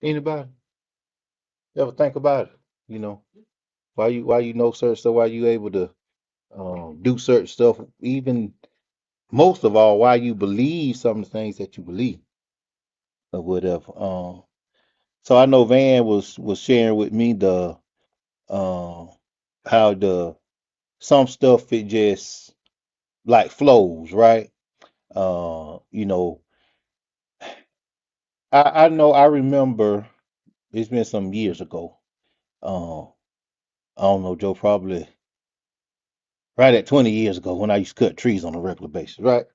Anybody ever think about it? You know, why you know certain stuff, why you able to do certain stuff, even most of all, why you believe some of the things that you believe or whatever. So I know Van was sharing with me the how the some stuff it just like flows, right? You know, I know I remember it's been some years ago. Uh, I don't know, Joe, probably right at 20 years ago when I used to cut trees on a regular basis, right?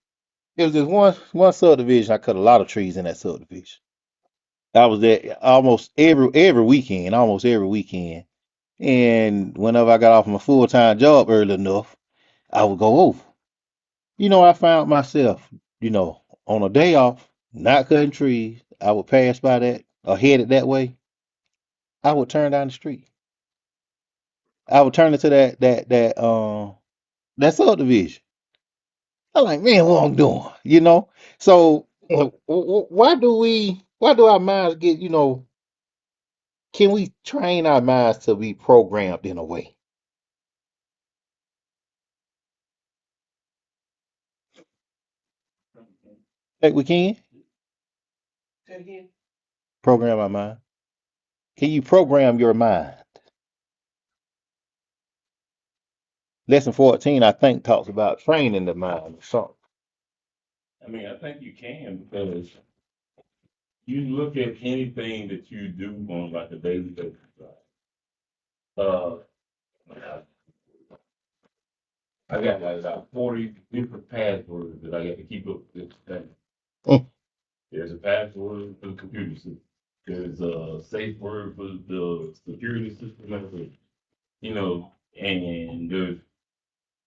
It was this one subdivision. I cut a lot of trees in that subdivision. I was there almost every weekend, almost every weekend. And whenever I got off my full-time job early enough, I would go over. I found myself, on a day off, not cutting trees. I would pass by that or headed that way. I would turn down the street. I would turn into that subdivision. I'm like, man, what I'm doing, So why do our minds get, can we train our minds to be programmed in a way? Think we can program our mind. Can you program your mind? Lesson 14, I think, talks about training the mind or something. I mean, I think you can because you look at anything that you do on like a daily basis. Uh, I got like about 40 different passwords that I got to keep up with this thing. Mm. There's a password for the computer system. There's a safe word for the security system. And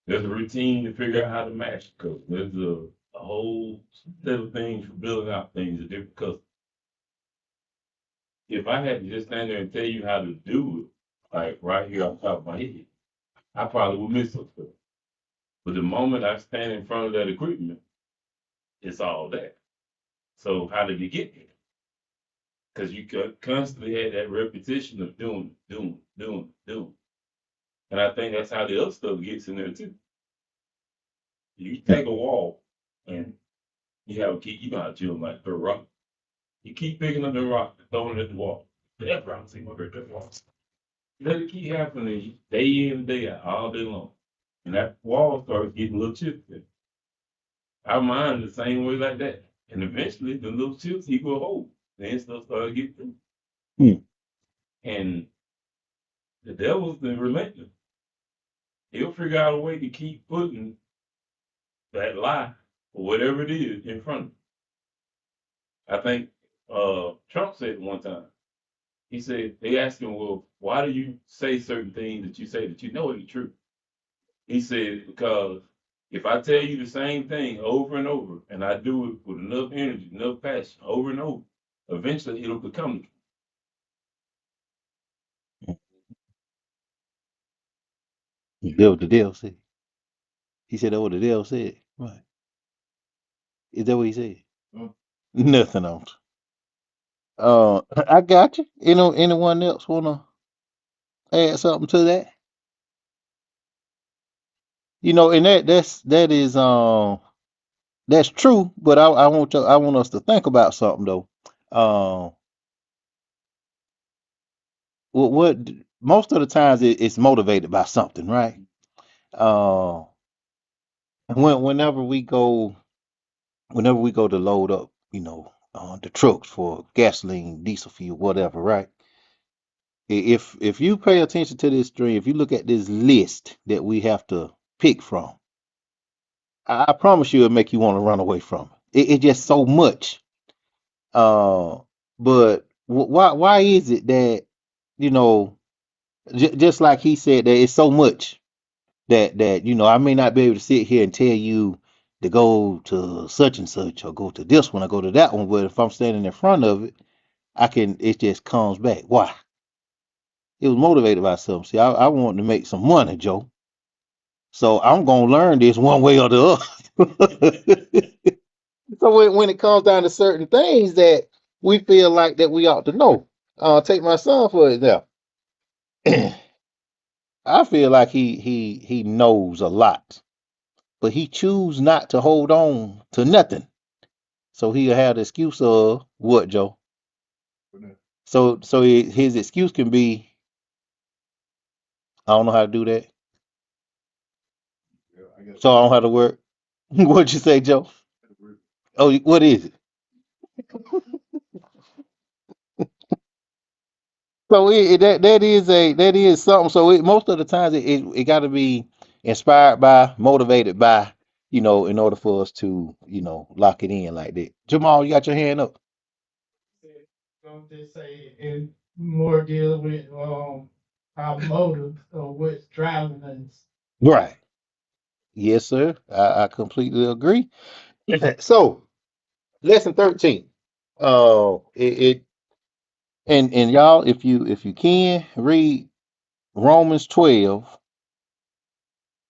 there's a routine to figure out how to match the code. There's a whole set of things for building out things at different customers. If I had to just stand there and tell you how to do it, like right here off the top of my head, I probably would miss some stuff. But the moment I stand in front of that equipment, it's all there. So how did you get there? Because you constantly had that repetition of doing. And I think that's how the other stuff gets in there too. You take a wall and you have a key, you know how children like throw rock. You keep picking up the rock and throwing it at the wall. That rock seems like that wall. Let it keep happening day in and day out, all day long. And that wall starts getting a little chippy. Our mind the same way like that. And eventually the little chips equal a hole. Then stuff started getting through. Mm. And the devil's the relentless. He'll figure out a way to keep putting that lie or whatever it is in front of him. I think Trump said it one time. He said, they asked him, well, why do you say certain things that you say that you know ain't true? He said, because if I tell you the same thing over and over, and I do it with enough energy, enough passion, over and over, eventually it'll become true. That what the devil said. He said that what the devil said. Right. Is that what he said? Mm. Nothing else. I got you. Anyone else wanna add something to that? And that's true, but I want us to think about something though. Uh, what most of the times it's motivated by something, right? Uh, whenever we go to load up, the trucks for gasoline, diesel fuel, whatever, right? If you pay attention to this stream, if you look at this list that we have to pick from, I promise you it'll make you want to run away from it. It's just so much. Uh, but why is it that you know just like he said that it's so much that I may not be able to sit here and tell you to go to such and such or go to this one or go to that one, but if I'm standing in front of it, it just comes back. Why? It was motivated by something. See, I wanted to make some money, Joe. So I'm gonna learn this one way or the other. So when it comes down to certain things that, we feel like that we ought to know. Take my son for example. I feel like he knows a lot, but he choose not to hold on to nothing. So he'll have the excuse of what, Joe? His excuse can be, I don't know how to do that. So I don't have to work. What'd you say, Joe? Oh, what is it? So that is something. So most of the times it got to be inspired by, motivated by, in order for us to, lock it in like that. Jamal, you got your hand up. Don't just say it more deal with our motive or what's driving us. Right. Yes, sir. I completely agree. So lesson 13. It and y'all, if you can read Romans 12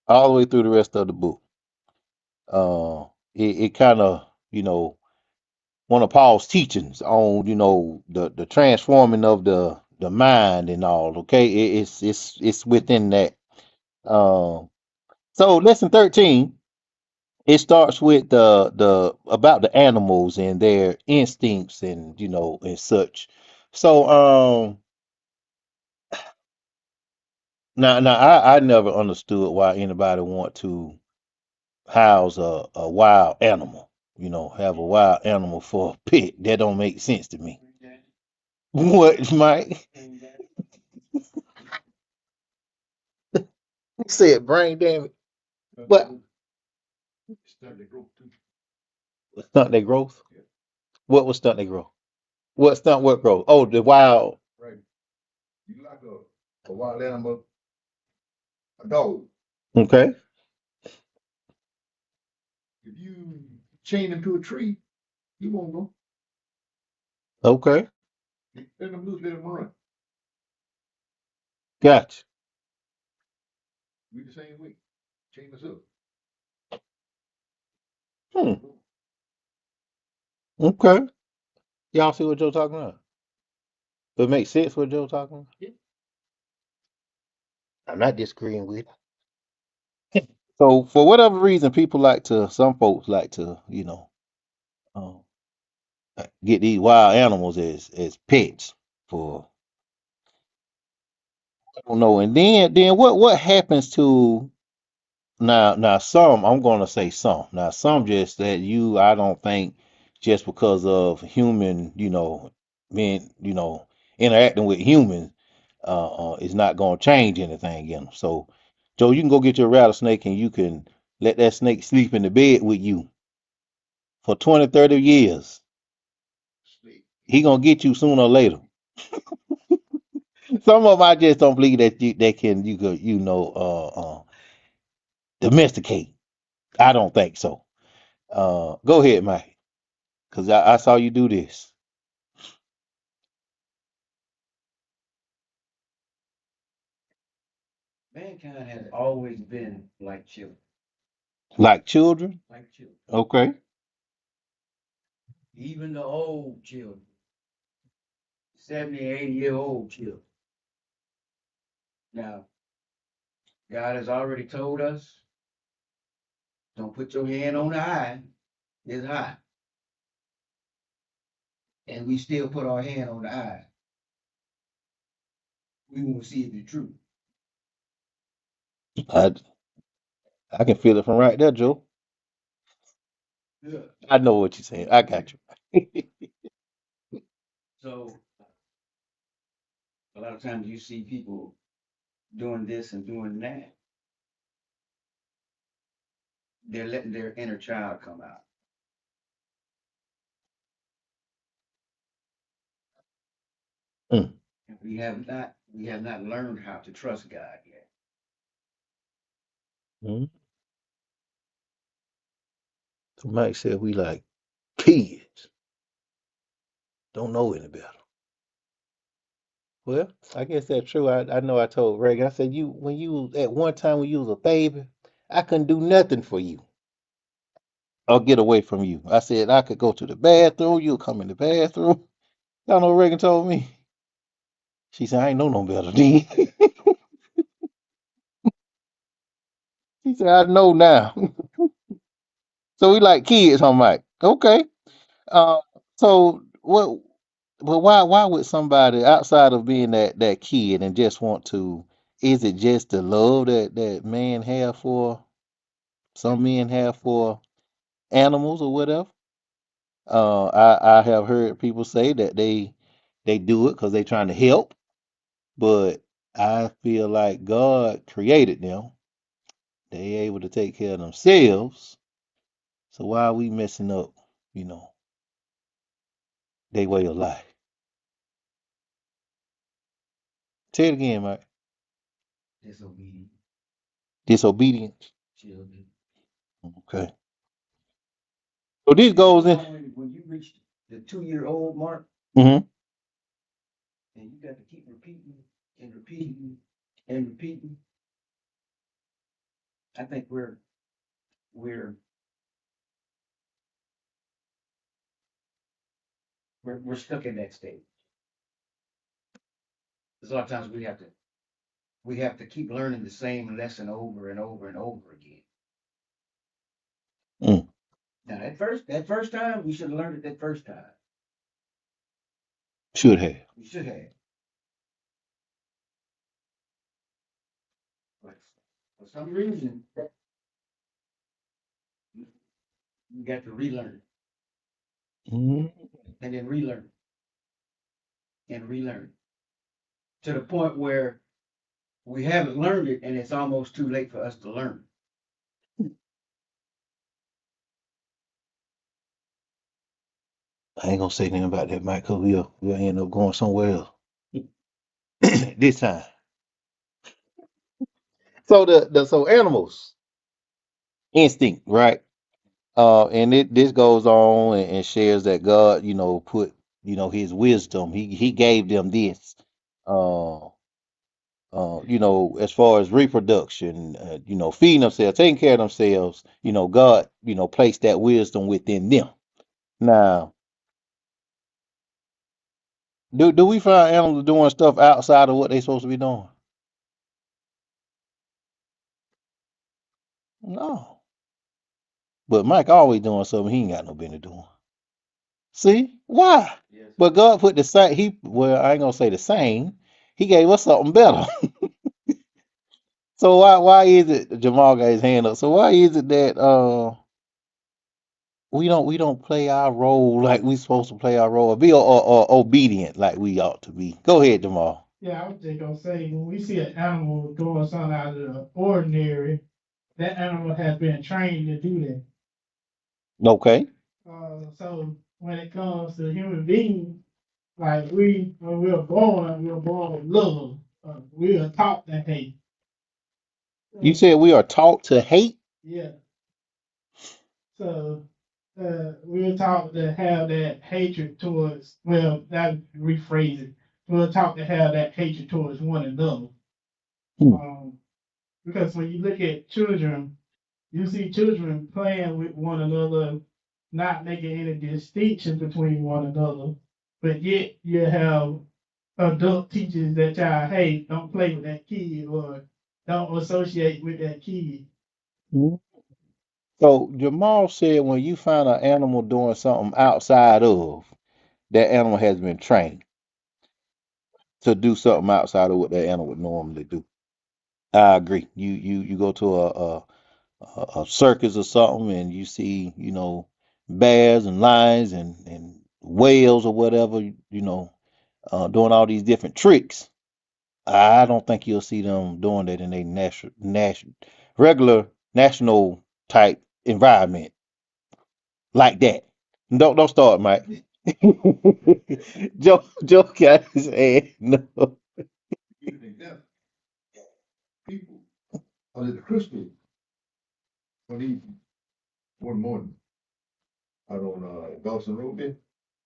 all the way through the rest of the book. It kind of, one of Paul's teachings on, the transforming of the mind and all. Okay, it's within that. Um, so lesson 13, it starts with the about the animals and their instincts and and such. So now I never understood why anybody want to house a wild animal. Have a wild animal for a pet. That don't make sense to me. What, Mike? You said brain damage. But stunt their growth. What was stunt their growth? What stunt what growth? Oh, the wild. Okay. Okay. Gotcha. Hmm. Okay. Y'all see what Joe talking about? It makes sense what Joe talking about. I'm not disagreeing with it. So for whatever reason, some folks like to, um, get these wild animals as pets for, I don't know. And then what happens to, now some, I'm gonna say some. Now some just that I don't think just because of human, being, interacting with humans, is not gonna change anything in them. So Joe, you can go get your rattlesnake and you can let that snake sleep in the bed with you for 20, 30 years. He gonna get you sooner or later. Some of them I just don't believe that you could, domesticate. I don't think so. Go ahead, Mike, because I saw you do this. Mankind has always been like children, Like children? like children. Okay. Even the old children, 70, 80-year-old children. Now, God has already told us, don't put your hand on the eye, it's hot. And we still put our hand on the eye. We want to see if it's true. I I can feel it from right there, Joe. Yeah. I know what you're saying. I got you. So a lot of times you see people doing this and doing that, they're letting their inner child come out. Mm. And we have not learned how to trust God yet. Mm. So Mike said we like kids. Don't know any better. Well, I guess that's true. I know I told Reagan, I said when you was at one time when you was a baby, I couldn't do nothing for you or get away from you. I said I could go to the bathroom, you'll come in the bathroom. Y'all know what Reagan told me? She said, I ain't know no better then. She said, I know now. So we like kids, I'm like, okay. Uh, so what? But why would somebody outside of being that kid and just want to? Is it just the love that men have for some men have for animals or whatever? I have heard people say that they do it because they're trying to help, but I feel like God created them. They able to take care of themselves. So why are we messing up, you know, their way of life? Say it again, Mike. Disobedient Disobedience. children. Okay. So this goes in. When you reach the 2-year-old mark, Hmm. and you got to keep repeating and repeating and repeating, I think we're we're stuck in that state. There's a lot of times we have to keep learning the same lesson over and over and over again. Mm, Now that first time we should have learned it that first time. should have. We should have. But for some reason you got to relearn Mm, and then relearn and relearn to the point where we haven't learned it and it's almost too late for us to learn. I ain't gonna say anything about that, Mike, because we'll end up going somewhere else this time. So so animals instinct, right? And this goes on and shares that God, put His wisdom. He gave them this. Uh, as far as reproduction, feeding themselves, taking care of themselves. God, placed that wisdom within them. Now, do we find animals doing stuff outside of what they're supposed to be doing? No. But Mike always doing something he ain't got no business doing. See? Why? Yes. But God put the same, well, I ain't gonna say the same. He gave us something better. So why is it Jamal got his hand up? So why is it that we don't play our role like we supposed to play our role or be or obedient like we ought to be? Go ahead, Jamal. Yeah, I was just gonna say when we see an animal doing something out of the ordinary, that animal has been trained to do that. Okay. So when it comes to human beings, like when we're born with love. We are taught to hate. You Uh, said we are taught to hate? yeah. So we're taught to have that hatred towards. Well, that rephrase it. We're taught to have that hatred towards one another. Hmm. Um, because when you look at children, you see children playing with one another, not making any distinction between one another, but yet you have adult teachers that y'all, hey, don't play with that kid or don't associate with that kid. Mhm. So Jamal said when you find an animal doing something outside of, that animal has been trained to do something outside of what that animal would normally do. I agree. You go to a circus or something and you see, bears and lions and whales or whatever, doing all these different tricks. I don't think you'll see them doing that in a regular national type environment like that. Don't start, Mike. Joe got his head. No. Give you an example. People, under the Christian, one evening, one morning, out on Dawson Road there,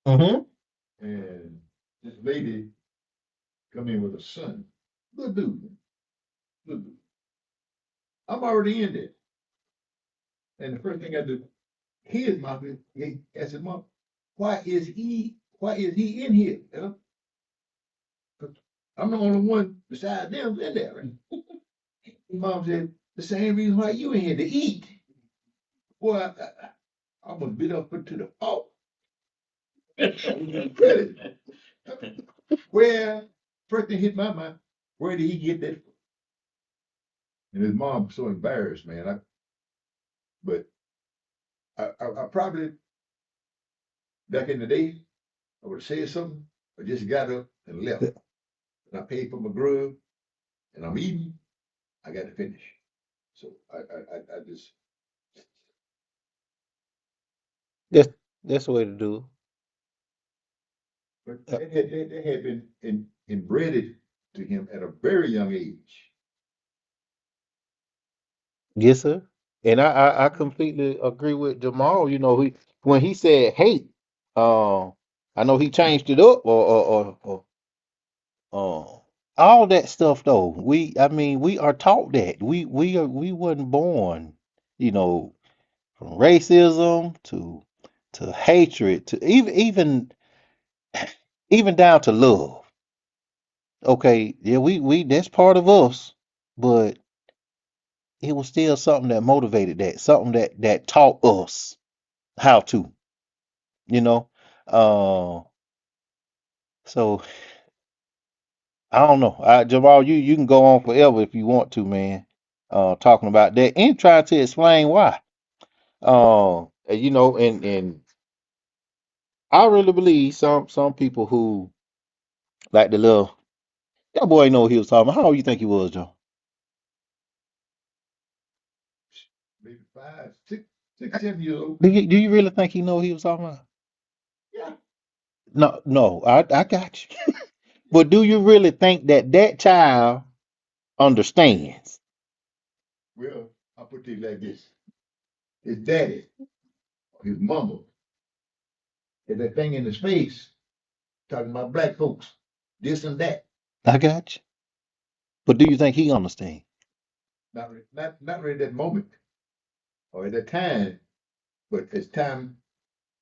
Hmm. and this lady come in with a son. Good dude, good dude. I'm already in there. And the first thing I do, his mouth is, I said, Mom, why is he why is he in here? You know? 'Cause I'm the only one besides them in there. Right? His mom said, the same reason why you in here to eat. Boy, I almost bit up to the fault. Really? Where first thing hit my mind, where did he get that from? And his mom was so embarrassed, man. But I probably back in the day, I would have said something, I just got up and left. And I paid for my grub and I'm eating, I got to finish. So I just That's that's the way to do but it. that had been inbred to him at a very young age. Yes, sir. And I completely agree with Jamal. You know, when he said hate, uh, I know he changed it up or all that stuff though. I mean, we are taught that. We wasn't born, you know, from racism to hatred to even down to love. Okay, yeah, we that's part of us, but it was still something that motivated that, something that taught us how to, you know. Uh, so I don't know. Jamal, you can go on forever if you want to, man. Talking about that and trying to explain why. You know, and I really believe some people who like the little that boy ain't know what he was talking about. How old you think he was, Joe? Maybe 5, 6, 7 years old. Do you really think he know what he was talking about? Yeah, No, no, I got you. But do you really think that child understands? well, I'll put it like this. His daddy, his mama, had that thing in his face talking about black folks, this and that. I got you. But do you think he understands? Not really that moment or at that time, but as time.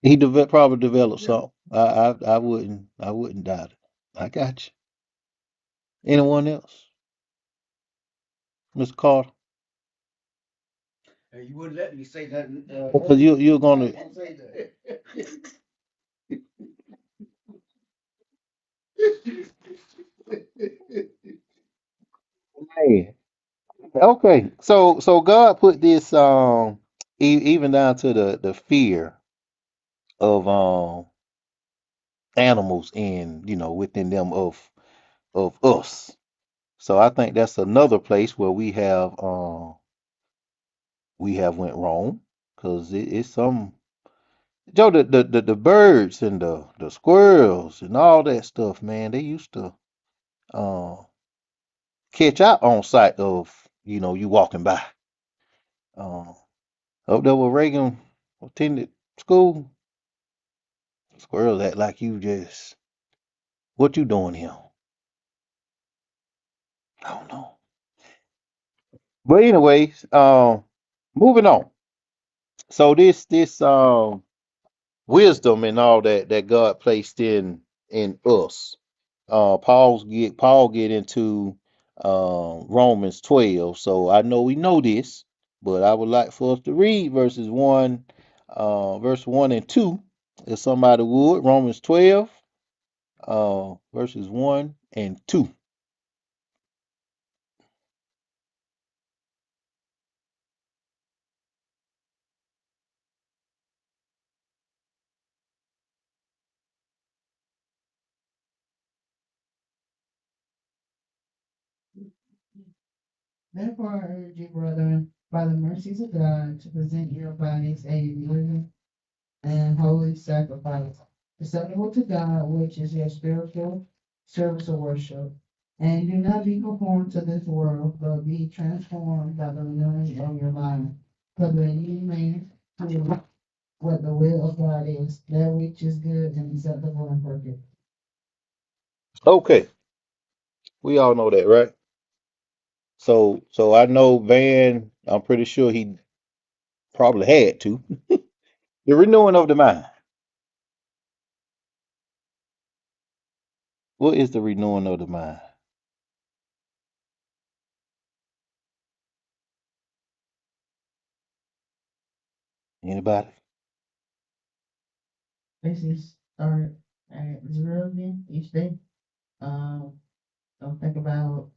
He probably developed Yeah. something. I wouldn't doubt it. I got you. Anyone else, Mr. Carter? And you wouldn't let me say nothing Because earlier. you're I gonna, didn't say that. hey, okay. So God put this even down to the fear of animals in within them of us. So I think that's another place where we have went wrong because it's some Joe the birds and the squirrels and all that stuff, man. They used to uh, catch out on sight of you walking by. Uh, Up there where Reagan attended school, squirrels act like you just what you doing here? I don't know. But anyways, moving on. So this wisdom and all that God placed in us. Paul get into Romans 12. So I know we know this, but I would like for us to read verse 1 and 2. If somebody would, Romans 12, verses 1 and 2. Therefore, I urge you, brethren, by the mercies of God, to present your bodies a living and holy sacrifice, acceptable to God, which is your spiritual service of worship. And do not be conformed to this world, but be transformed by the renewing of your mind, so that you may prove what the will of God is, that which is good and acceptable and perfect. Okay, we all know that, right? So I know Van, I'm pretty sure he probably had to. The renewing of the mind. What is the renewing of the mind? Anybody? Basically start at zero again each day. Um, don't think about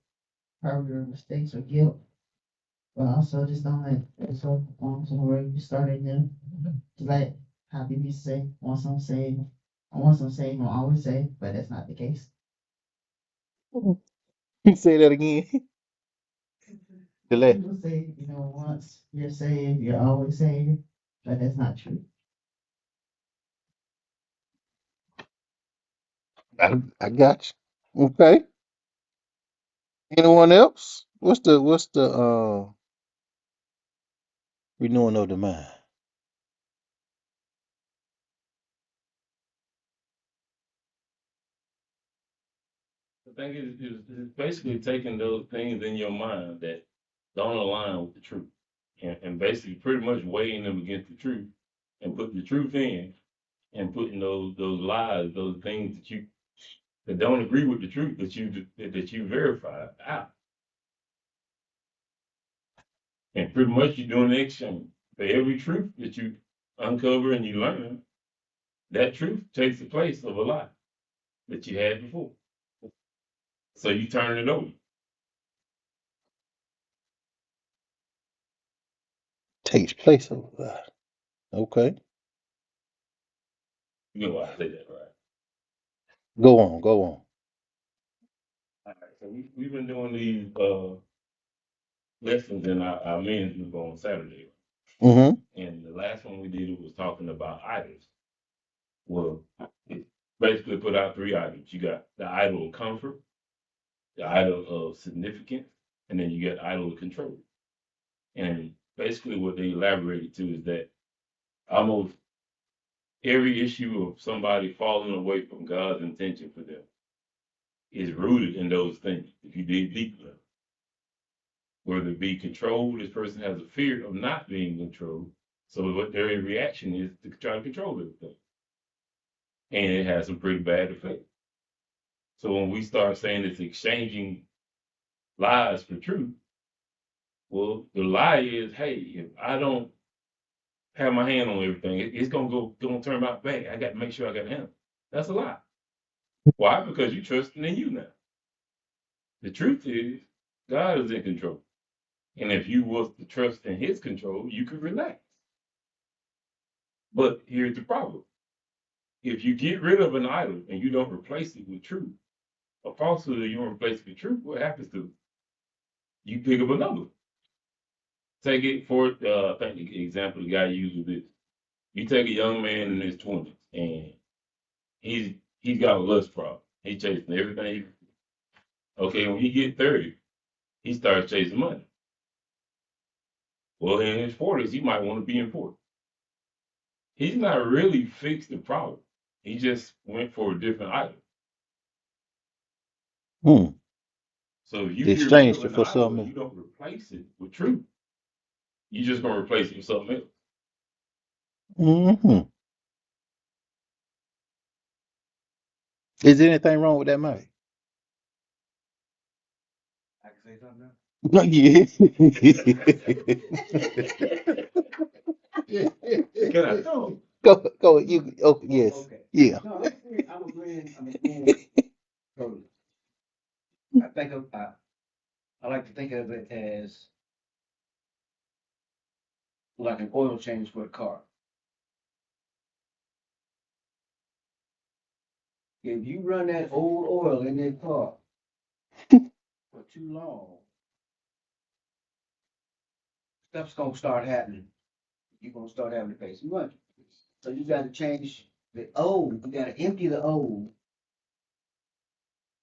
probably your mistakes or guilt, but also just don't let yourself on to where you started new. Just like how people used to say, once I'm saved, once I'm saved, I'm always saved, but that's not the case. Say that again. The last. People say, once you're saved, you're always saved, but that's not true. I got you. Okay. Anyone else? What's the renewing of the mind? The thing is basically taking those things in your mind that don't align with the truth, and basically pretty much weighing them against the truth, and putting the truth in, and putting those lies, those things that don't agree with the truth that you verified out, and pretty much you're doing the exchange for every truth that you uncover and you learn. That truth takes the place of a lie that you had before, so you turn it over. Takes place of that. Okay. You know why I say that, right? Go on, go on. All right, so we've been doing these lessons in our men's group on Saturday. Mm-hmm. And the last one we did was talking about idols. Well, it basically put out three items. You got the idol of comfort, the idol of significance, and then you got the idol of control. And basically what they elaborated to is that almost every issue of somebody falling away from God's intention for them is rooted in those things. If you dig deep enough, whether it be control, this person has a fear of not being controlled. So what their reaction is to try to control everything. And it has some pretty bad effects. So when we start saying it's exchanging lies for truth, well, the lie is, hey, if I don't have my hand on everything, it's gonna turn out bad. I got to make sure I got a hand. That's a lie. Why? Because you trusting in you now. The truth is, God is in control. And if you was to trust in his control, you could relax. But here's the problem. If you get rid of an idol and you don't replace it with truth, a falsehood, you don't replace it with truth, what happens to it? You pick up another one. Take it for, I think the example the guy used was this. You take a young man in his 20s and he's got a lust problem. He's chasing everything. Okay, when he get 30, he starts chasing money. Well, in his 40s, he might want to be important. He's not really fixed the problem. He just went for a different item. Hmm. So if you get rid of Exchanged it an for idol something and else. you don't replace it with truth, you're just gonna replace it with something else. Mm-hmm. Is there anything wrong with that, Mike? I can say something now. Yeah. Can I? No, Go. You. Oh, yes. okay. Yeah. No, I'm agreeing totally. I think I like to think of it as like an oil change for a car. If you run that old oil in that car for too long, stuff's gonna start happening. You're gonna start having to pay some money. So you gotta change the old, you gotta empty the old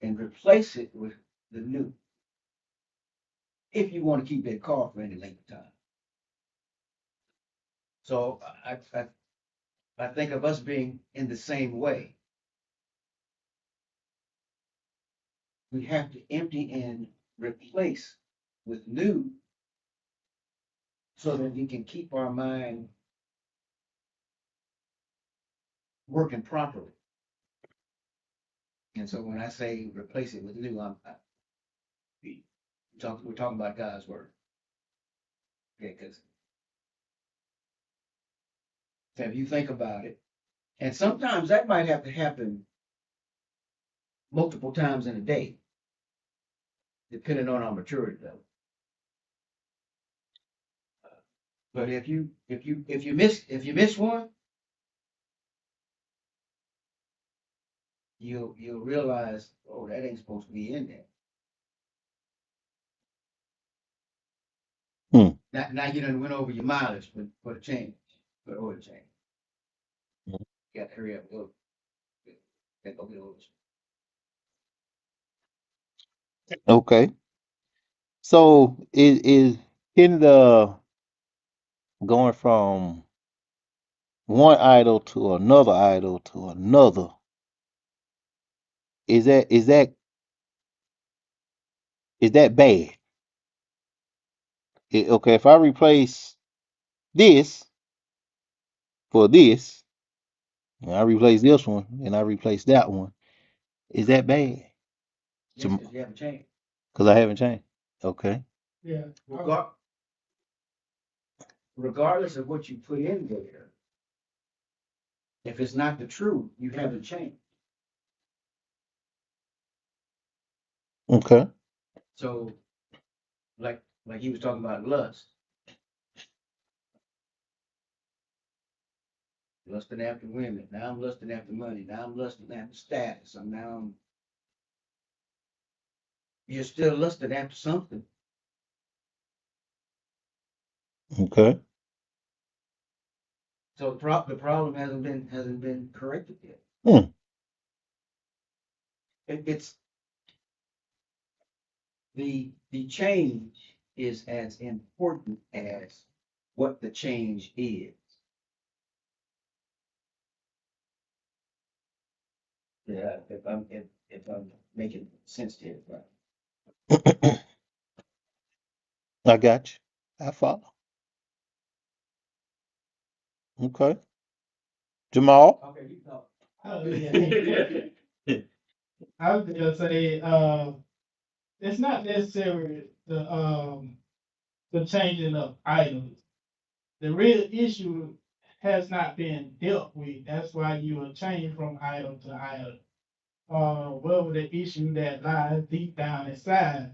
and replace it with the new. If you wanna keep that car for any length of time. So I think of us being in the same way. We have to empty and replace with new so that we can keep our mind working properly. And so when I say replace it with new, we're talking about God's word. Okay, because if you think about it, and sometimes that might have to happen multiple times in a day, depending on our maturity level. But if you miss one, you'll realize, oh, that ain't supposed to be in there. Hmm. Now you done went over your mileage for the change, for the oil change. Hmm. You got to hurry up, go. Gotta go get oil change. Okay. So is in the going from one idol to another, is that bad? Okay, if I replace this for this, and I replace this one, and I replace that one, is that bad? Yes, because you haven't changed. Because I haven't changed. Okay. Yeah. Regar- Regardless of what you put in there, if it's not the truth, you haven't changed. Okay. So, like he was talking about lust, lusting after women. Now I'm lusting after money. Now I'm lusting after status. You're still lusting after something. Okay. So the problem hasn't been corrected yet. Hmm. It's the change is as important as what the change is. Yeah, if I'm making sense to it, right? I got you. I follow. Okay. Jamal. Okay, you talk. Oh, yeah. I was gonna say, it's not necessarily the changing of items. The real issue has not been dealt with. That's why you will change from item to item. Whatever the issue that lies deep down inside,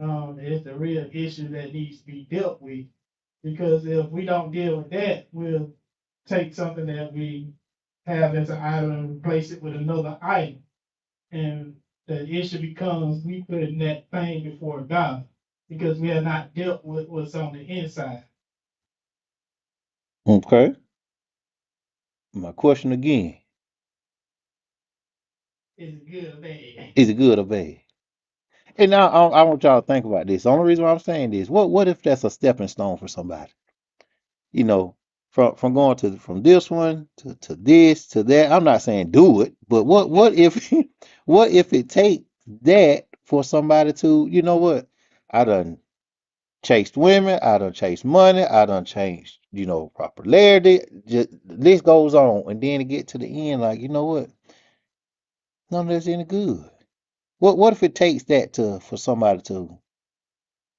is the real issue that needs to be dealt with. Because if we don't deal with that, we'll take something that we have as an item and replace it with another item. And the issue becomes we putting that thing before God because we have not dealt with what's on the inside. Okay. My question again. Is it good or bad? Is it good or bad? And now I want y'all to think about this. The only reason why I'm saying this, what if that's a stepping stone for somebody? You know, from going to from this one to this to that. I'm not saying do it, but what if what if it takes that for somebody to, you know what? I done chased women, I done chased money, I done changed, popularity. Just the list goes on, and then to get to the end, like, you know what? None of that's any good. What if it takes that to for somebody to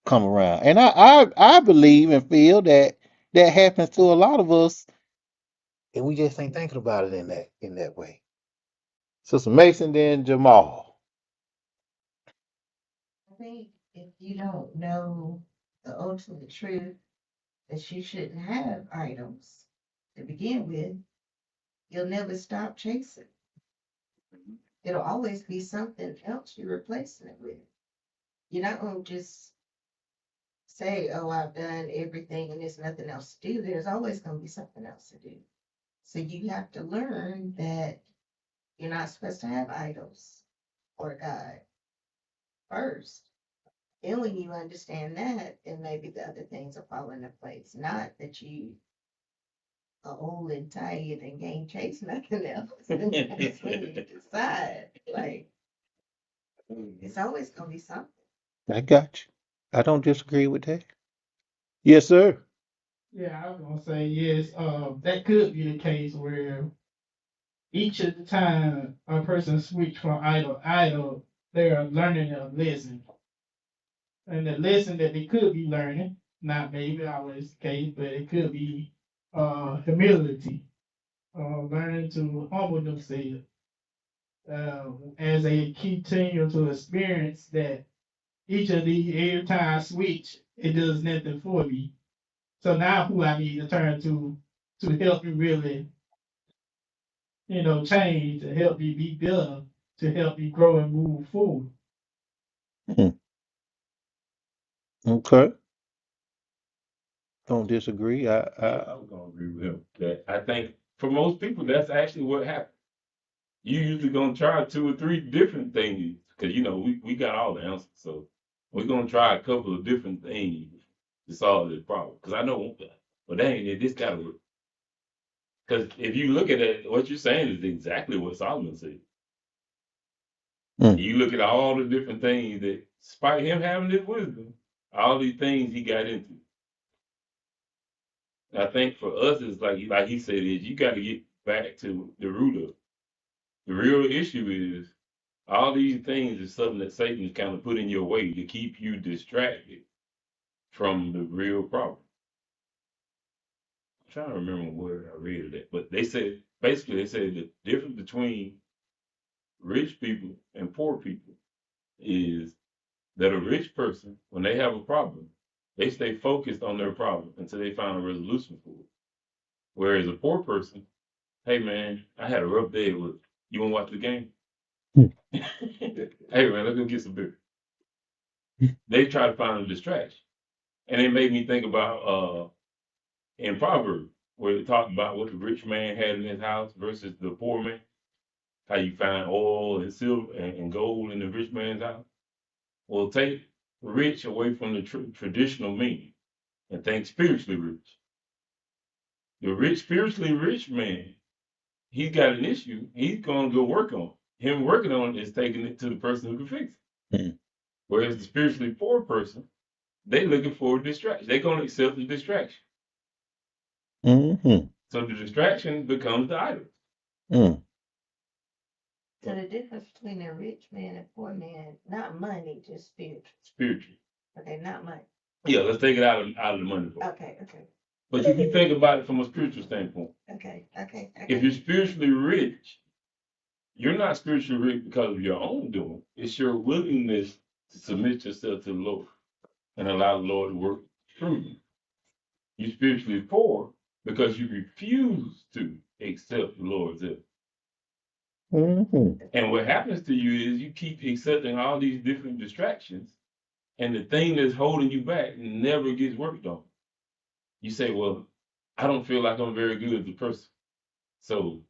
come around? And I believe and feel that that happens to a lot of us, and we just ain't thinking about it in that way. Sister Mason, then Jamal. I think if you don't know the ultimate truth that you shouldn't have items to begin with, you'll never stop chasing. It'll always be something else you're replacing it with. You're not going to just say, oh, I've done everything and there's nothing else to do. There's always going to be something else to do. So you have to learn that you're not supposed to have idols or God first. And when you understand that, then maybe the other things will fall into place. Not that you are old and tired and can't chase nothing else. And that's when you decide, like, it's always going to be something. I got you. I don't disagree with that. Yes, sir. Yeah, I was gonna say yes. That could be the case where each of the time a person switch from idol to idol, they are learning a lesson. And the lesson that they could be learning, not maybe always the case, but it could be humility, learning to humble themselves as they continue to experience that each of these, every time I switch, it does nothing for me. So now who I need to turn to help me really, change, to help me be better, to help me grow and move forward. Hmm. Okay. Don't disagree. I'm gonna agree with him. That I think for most people, that's actually what happens. You usually gonna try 2 or 3 different things because we got all the answers. So we're gonna try a couple of different things to solve this problem. Because I know, but that ain't it. This gotta work. Because if you look at it, what you're saying is exactly what Solomon said. mm, You look at all the different things that, despite him having this wisdom, all these things he got into. I think for us, it's like he said, is you got to get back to the root of it. The real issue is all these things is something that Satan is kind of put in your way to keep you distracted from the real problem. I'm trying to remember where I read that, but they said basically the difference between rich people and poor people is that a rich person, when they have a problem, they stay focused on their problem until they find a resolution for it. Whereas a poor person, hey man, I had a rough day. You want to watch the game? mm, Hey man, let's go get some beer. They try to find a distraction, and it made me think about in Proverbs where it talked about what the rich man had in his house versus the poor man. How you find oil and silver and gold in the rich man's house. Well, take rich away from the traditional meaning and think spiritually rich. The spiritually rich man, he's got an issue. He's going to go work on it. Him working on it is taking it to the person who can fix it. mm, Whereas the spiritually poor person, they looking for a distraction. They're going to accept the distraction. mm, So the distraction becomes the idol. mm. So the difference between a rich man and poor man, not money, just spiritual. Spiritual. Okay, not money. Yeah, let's take it out of the money part. Okay, okay, But if you think about it from a spiritual standpoint, okay, okay, if okay. you're spiritually rich, you're not spiritually rich because of your own doing. It's your willingness to submit yourself to the Lord and allow the Lord to work through you. You're spiritually poor because you refuse to accept the Lord's help. Mhm. And what happens to you is you keep accepting all these different distractions, and the thing that's holding you back never gets worked on. You say, well, I don't feel like I'm very good as a person. So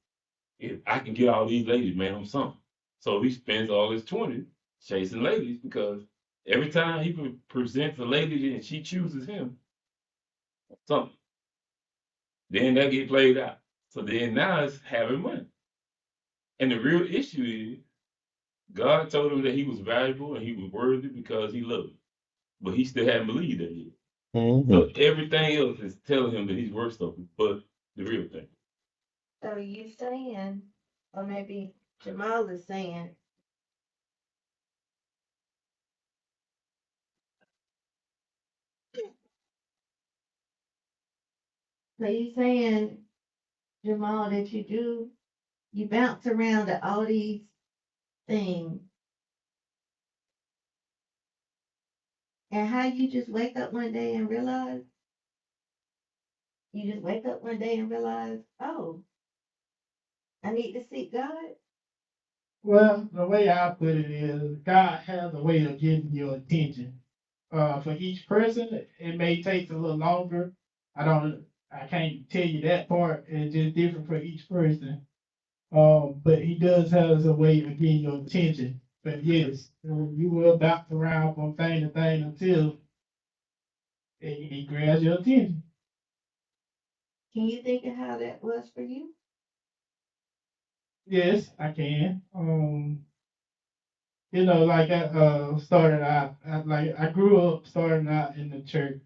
if I can get all these ladies, man, I'm something. So he spends all his 20 chasing ladies because every time he presents a lady and she chooses him, something. Then that get played out. So then now it's having money. And the real issue is God told him that he was valuable and he was worthy because he loved him. But he still hadn't believed that yet. So Mhm. everything else is telling him that he's worth something, but the real thing. So you saying, or maybe Jamal is saying, so you saying, Jamal, that you bounce around to all these things, and how you just wake up one day and realize, oh, I need to seek God. Well, the way I put it is God has a way of getting your attention. For each person, it may take a little longer. I can't tell you that part. It's just different for each person. But he does have a way of getting your attention. But yes, you will bounce around from thing to thing until he grabs your attention. Can you think of how that was for you? Yes, I can. Like I started out, I grew up starting out in the church,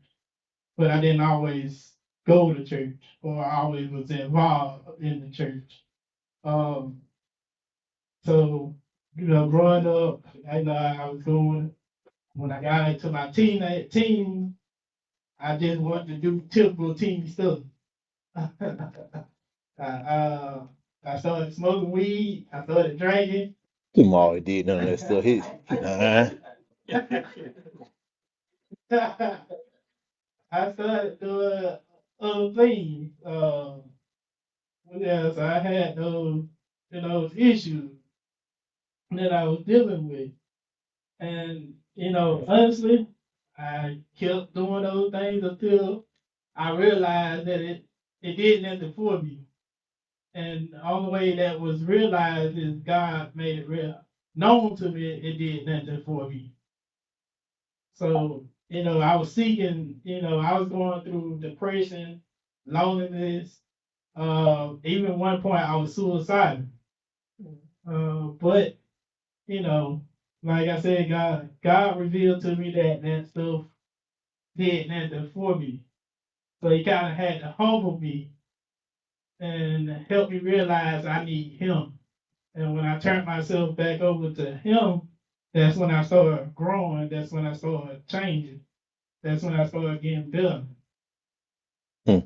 but I didn't always go to church or I always was involved in the church. Um, so growing up, I know I was going when I got into my teen, I just wanted to do typical teen stuff. I, I started smoking weed. I started drinking. Them all did none of that stuff. Nah. I started doing other things. Yes, I had those issues that I was dealing with. And, honestly, I kept doing those things until I realized that it did nothing for me. And the only way that was realized is God made it real known to me it did nothing for me. So, I was seeking, I was going through depression, loneliness. Even one point I was suicidal. But, you know, like I said, God revealed to me that stuff did nothing for me. So he kind of had to humble me and help me realize I need him. And when I turned myself back over to him, that's when I started growing. That's when I started changing. That's when I started getting better. Hmm.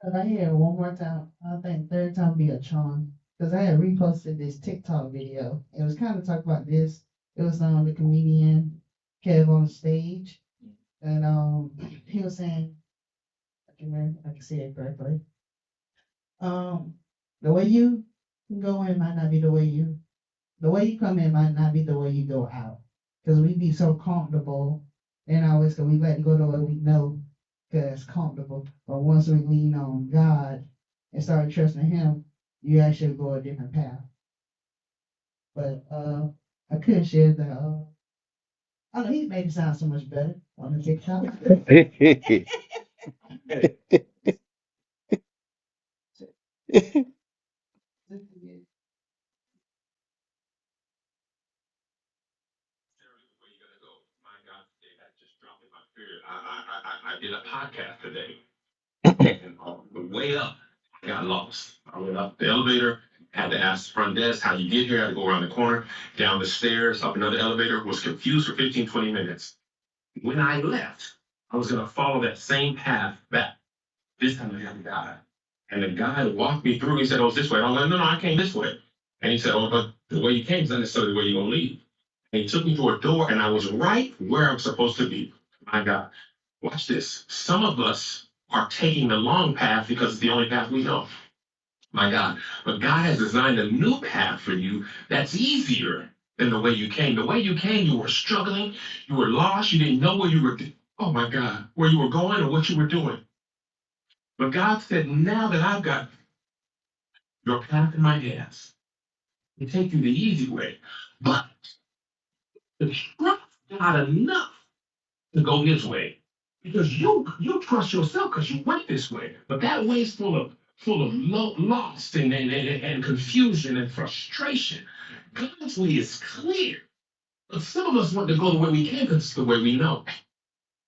If I hear it one more time, I think third time be a charm. Because I had reposted this TikTok video. It was kind of talking about this. It was the comedian Kev on stage. And he was saying, I can remember, I can say it correctly. Um, the way you go in might not be the way you come in might not be the way you go out. Because we be so comfortable and always we let go to what we know because it's comfortable. But once we lean on God and start trusting Him, you actually go a different path. But I could share the I don't know, he made it sound so much better on the TikTok. I did a podcast today, and on the way up, I got lost. I went up the elevator, had to ask the front desk how you get here. I had to go around the corner, down the stairs, up another elevator. Was confused for 15, 20 minutes. When I left, I was gonna follow that same path back. This time I had a guy, and the guy walked me through. He said, "Oh, it's this way." And I was like, "No, no, I came this way." And he said, "Oh, but the way you came is not necessarily the way you're gonna leave." And he took me to a door, and I was right where I'm supposed to be. My God. Watch this. Some of us are taking the long path because it's the only path we know. My God. But God has designed a new path for you that's easier than the way you came. The way you came, you were struggling, you were lost, you didn't know where you were, oh my God, where you were going or what you were doing. But God said, now that I've got your path in my hands, to take you the easy way, but to trust God enough to go his way. Because you trust yourself because you went this way. But that way is full of loss and confusion and frustration. God's way is clear. But some of us want to go the way we can because it's the way we know.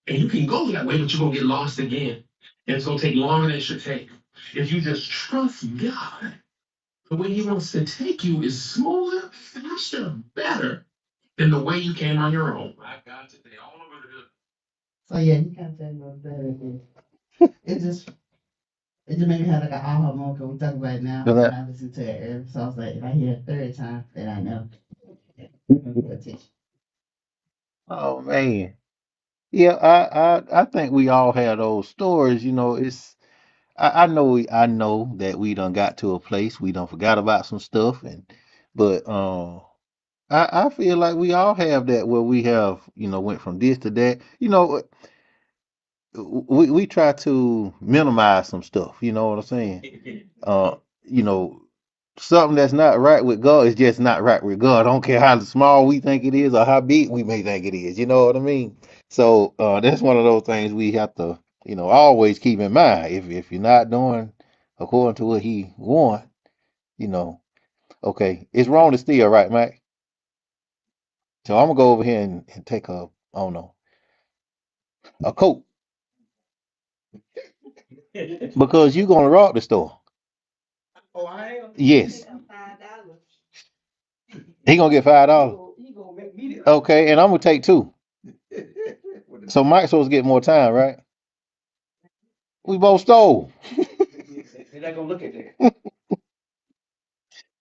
And you can go that way, but you're gonna get lost again. And it's gonna take longer than it should take. If you just trust God, the way he wants to take you is smoother, faster, better than the way you came on your own. My God, today all over the So yeah, you can't tell me about that. It just made me have like an aha moment 'cause we talk about it now, and I listened to it earlier. So I was like, if I hear it a third time, then I know. Pay attention. Oh man. Yeah, I think we all have those stories, it's I know that we done got to a place we done forgot about some stuff but I feel like we all have that where we have, went from this to that. We try to minimize some stuff, you know what I'm saying? You know, something that's not right with God is just not right with God. I don't care how small we think it is or how big we may think it is, you know what I mean? So that's one of those things we have to, always keep in mind. If you're not doing according to what he want, you know, okay, it's wrong to steal, right, Mike? So I'm gonna go over here and take I don't know, a Coke because you gonna rob the store. Oh, I am. Yes, $5. he gonna get $5. He gonna make me the Okay, and I'm gonna take two. So Mike's supposed to get more time, right? We both stole. They're not gonna look at that.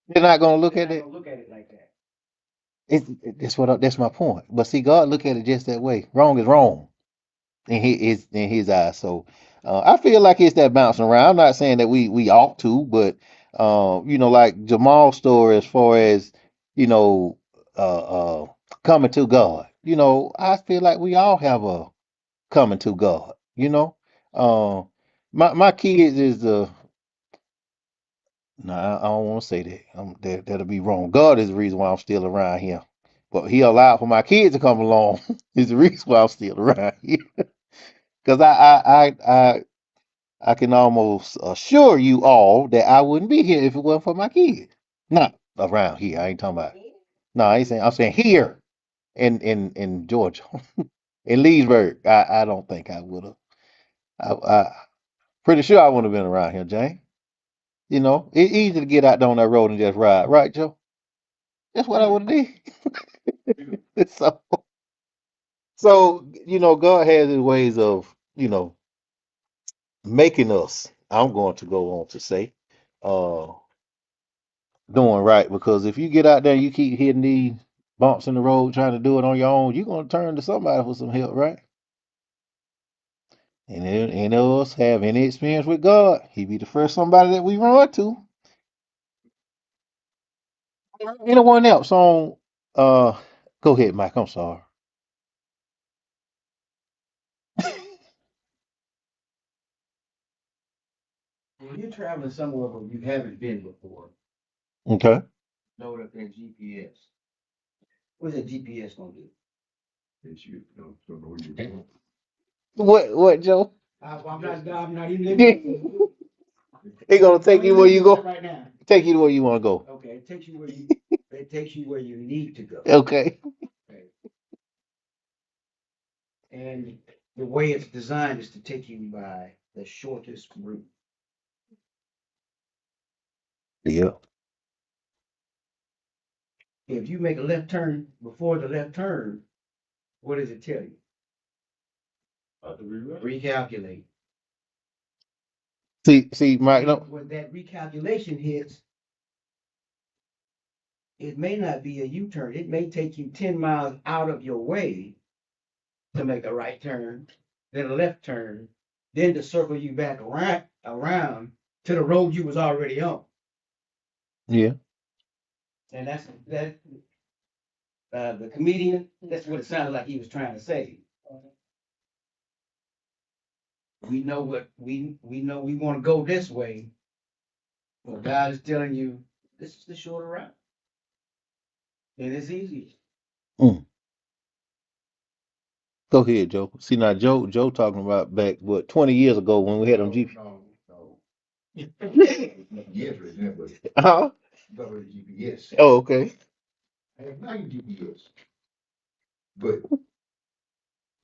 They're not gonna look They're at not it. gonna look at it like that. That's my point. But see, God look at it just that way. Wrong is wrong in his eyes. So I feel like it's that bouncing around. I'm not saying that we ought to, but like Jamal's story as far as you know, coming to God. I feel like we all have a coming to God. Uh, my kids is the no, I don't want to say that. That'll be wrong. God is the reason why I'm still around here. But He allowed for my kids to come along is the reason why I'm still around here. Because I can almost assure you all that I wouldn't be here if it wasn't for my kids. Not around here. I ain't talking about. No, I ain't saying. I'm saying here in Georgia, in Leesburg. I don't think I would have. I pretty sure I wouldn't have been around here, Jane. It's easy to get out there on that road and just ride, right, Joe? That's what I would have did. So God has His ways of making us. I'm going to go on to say, uh, doing right because if you get out there and you keep hitting these bumps in the road trying to do it on your own, you're gonna turn to somebody for some help, right? And any of us have any experience with God, He be the first somebody that we run to. Anyone else on? Uh, Go ahead, Mike. I'm sorry. When you're traveling somewhere where you haven't been before, Okay. load up that GPS. What's that GPS gonna do? It's you don't know where you're going. What, Joe? I'm not even He looking. gonna take you where you go. Right now. Take you to where you want to go. Okay, it takes you where you need to go. Okay. Okay. And the way it's designed is to take you by the shortest route. Yeah. If you make a left turn before the left turn, what does it tell you? Recalculate. See, Mike. No. When that recalculation hits, it may not be a U-turn. It may take you 10 miles out of your way to make a right turn, then a left turn, then to circle you back around to the road you was already on. Yeah. And that the comedian, that's what it sounded like he was trying to say. We know we want to go this way, but God is telling you this is the shorter route. And it's easy. Mm. Go ahead, Joe. See now, Joe talking about back 20 years ago when we had them GP. No. Yes, right now, but Uh-huh. about the GPS. Oh, okay. I have not GPS, but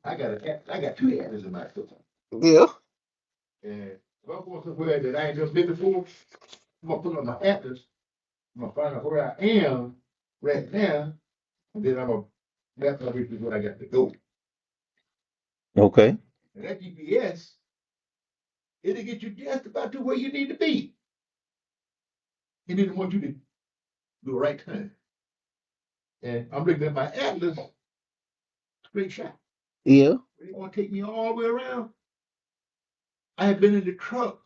I got two atlas in my stuff. Yeah. And if I'm going somewhere that I ain't just been before, I'm gonna put on my atlas. I'm gonna find out where I am right now, and then I'm gonna map my way to where I got to go. Okay. And that GPS, it'll get you just about to where you need to be. And it want you to do the right time. And I'm looking at my atlas, straight shot. Yeah. They want to take me all the way around. I have been in the truck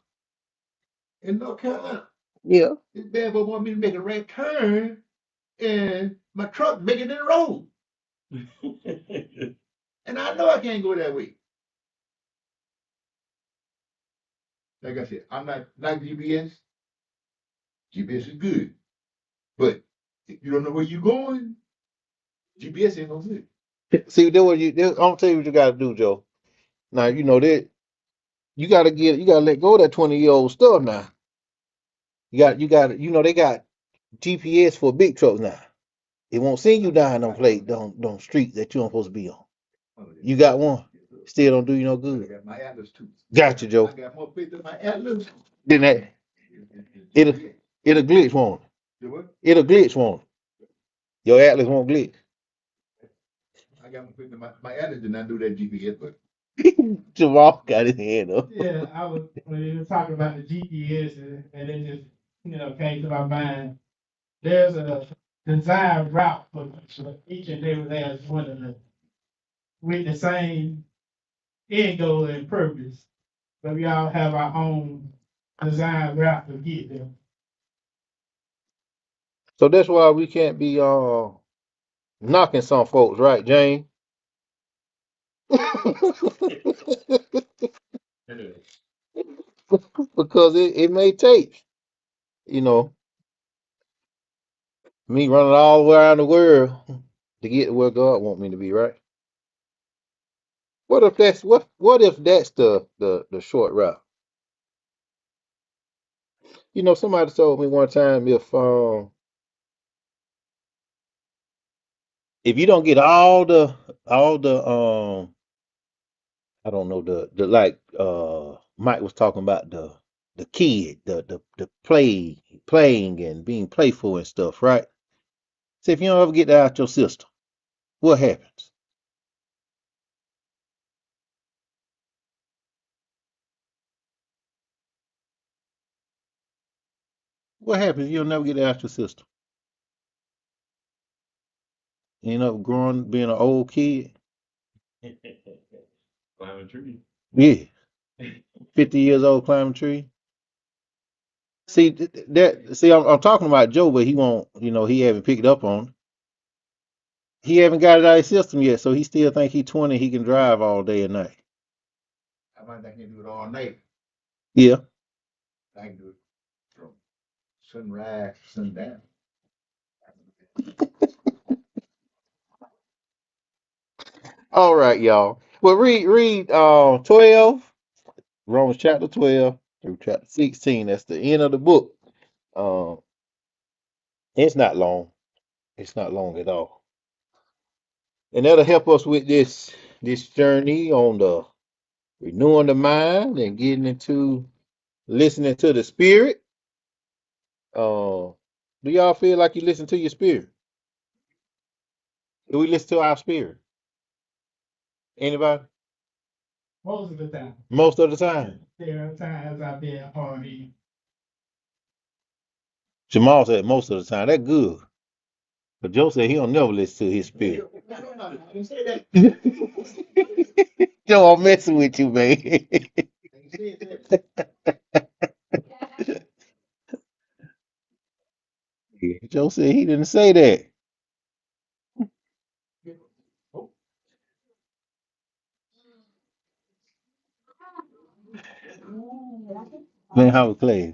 in North Carolina. Yeah. This bad boy want me to make a right turn, and my truck bigger than the road. And I know I can't go that way. Like I said, I'm not like GPS. GPS is good. But if you don't know where you're going, GPS ain't no good. See, I'm gonna tell you what you gotta do, Joe. Now you know that you gotta let go of that 20-year-old stuff now. They got GPS for big trucks now. It won't send you down them streets that you don't supposed to be on. Oh, yeah. You got one. Still don't do you no I good. got my Atlas too. Got you, Joe. I got more faith in my Atlas. Then that it'll it'll glitch, won't it? Do what? It'll glitch, won't it? Your Atlas won't glitch. I got more faith in my Atlas did not do that GPS, but Jamal got his hand up. Yeah, I was when you were talking about the GPS and it just came to my mind. There's a design route for each and every last one of them with the same end goal and purpose, but we all have our own design route to get there. So that's why we can't be knocking some folks, right, Jane? Because it may take, you know, me running all around the world to get to where God want me to be, right? What if that's the short route? You know, somebody told me one time if you don't get all the I don't know the like Mike was talking about the kid the playing and being playful and stuff, right? So if you don't ever get that out your system, what happens? What happens if you'll never get that out your system? You end up growing being an old kid. Climbing trees. Yeah, 50 years old climbing a tree. See see I'm talking about Joe, but he won't, he haven't picked up on it. He haven't got it out of his system yet, so he still think he 20, he can drive all day and night. I might not can do it all night. Yeah. I can do it from sunrise to sundown. All right, y'all. Well, read 12, Romans chapter 12 through chapter 16. That's the end of the book. Um, it's not long. It's not long at all. And that'll help us with this journey on the renewing the mind and getting into listening to the spirit. Do y'all feel like you listen to your spirit? Do we listen to our spirit? Anybody? Most of the time. Most of the time. There are times I've been hard. Jamal said most of the time. That good. But Joe said he don't never listen to his spirit. I didn't say that. Joe, I'm messing with you, man. I didn't say that. Joe said he didn't say that. Man, how was Clay?